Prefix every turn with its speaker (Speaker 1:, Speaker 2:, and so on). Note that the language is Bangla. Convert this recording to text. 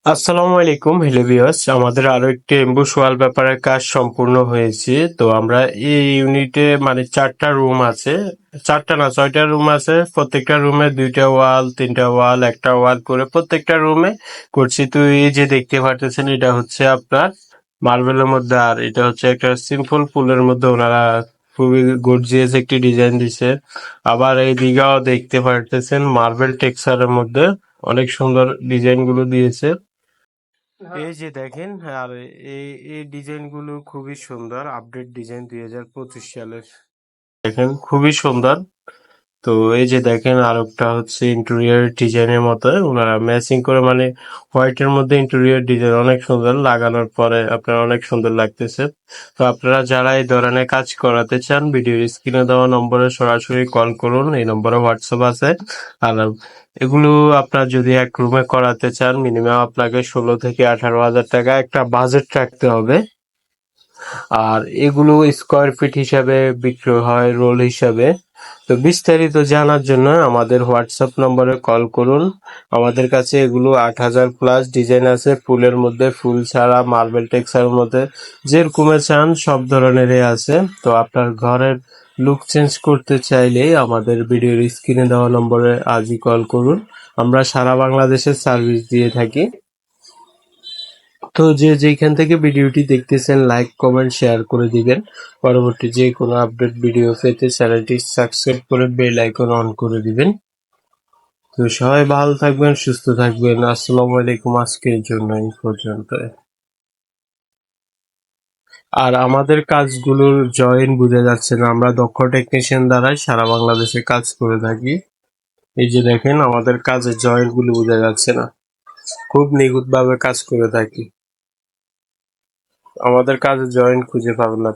Speaker 1: আসসালামু আলাইকুম হ্যালো ভিউয়ার্স, আমাদের আরো একটি এমবুশ ওয়াল পেপারের কাজ সম্পূর্ণ হয়েছে। তো আমরা এই ইউনিটে মানে 4টা রুম আছে, 4টা না 6টা রুম আছে। প্রত্যেকটা রুমে 2টা ওয়াল, 3টা ওয়াল, একটা ওয়াল করে প্রত্যেকটা রুমে করছি। তো এই যে দেখতে পারতেছেন, এটা হচ্ছে আপনার মার্বেলের মধ্যে, আর এটা হচ্ছে একটা সিম্পল ফুলের মধ্যে ওনারা খুবই গর্জিয়াস একটি ডিজাইন দিছে। আবার এই দিকেও দেখতে পারতেছেন মার্বেল টেক্সচারের মধ্যে অনেক সুন্দর ডিজাইন গুলো দিয়েছে। এই যে দেখেন, আর এই এই ডিজাইন গুলো খুবই সুন্দর, আপডেট ডিজাইন 2025 সালের। দেখেন খুবই সুন্দর। তো এই যে দেখেন আরেকটা হচ্ছে ইন্টেরিয়র ডিজাইনের মতো ওনারা ম্যাচিং করে, মানে হোয়াইটের মধ্যে ইন্টেরিয়র ডিজাইন অনেক সুন্দর, লাগানোর পরে আপনার অনেক সুন্দর লাগতেছে। তো আপনারা যারা এই ধরনের কাজ করাতে চান, ভিডিওর স্ক্রিনে দেওয়া নম্বরে সরাসরি কল করুন, এই নম্বরে হোয়াটসঅ্যাপ আছে। আর এগুলো আপনার যদি এক রুমে করাতে চান, মিনিমাম আপনাকে 16 থেকে 18 হাজার টাকা একটা বাজেট রাখতে হবে। আর এগুলো স্কোয়ার ফিট হিসাবে বিক্রি হয়, রোল হিসাবে। তো বিস্তারিত জানার জন্য আমাদের হোয়াটসঅ্যাপ নম্বরে কল করুন। আমাদের কাছে এগুলো 8,000 প্লাস ডিজাইন আছে, ফুলের মধ্যে, ফুল ছাড়া, মার্বেল টেক্সচারের মধ্যে, যেরকমের চান সব ধরনেরই আছে। তো আপনার ঘরের লুক চেঞ্জ করতে চাইলে আমাদের ভিডিওর স্ক্রিনে দেওয়া নম্বরে আজই কল করুন। আমরা সারা বাংলাদেশে সার্ভিস দিয়ে থাকি। তো যে যেখান থেকে ভিডিওটি দেখতেছেন, লাইক কমেন্ট শেয়ার করে দিবেন। পরবর্তী যে কোনো আপডেট ভিডিও পেতে চ্যানেলটি সাবস্ক্রাইব করে বেল আইকন অন করে দিবেন। তো সবাই ভালো থাকবেন, সুস্থ থাকবেন। আসসালামু আলাইকুম, আজকের জন্য এই পর্যন্ত। আর আমাদের কাজগুলোর জয়েন বোঝা যাচ্ছে না, আমরা দক্ষ টেকনিশিয়ান দ্বারাই সারা বাংলাদেশে কাজ করে থাকি। এই যে দেখেন আমাদের কাজের জয়েন্ট গুলো বোঝা যাচ্ছে না, খুব নিখুঁত ভাবে কাজ করে থাকি। আমাদের কাজের জয়েন্ট খুঁজে পাবেন না।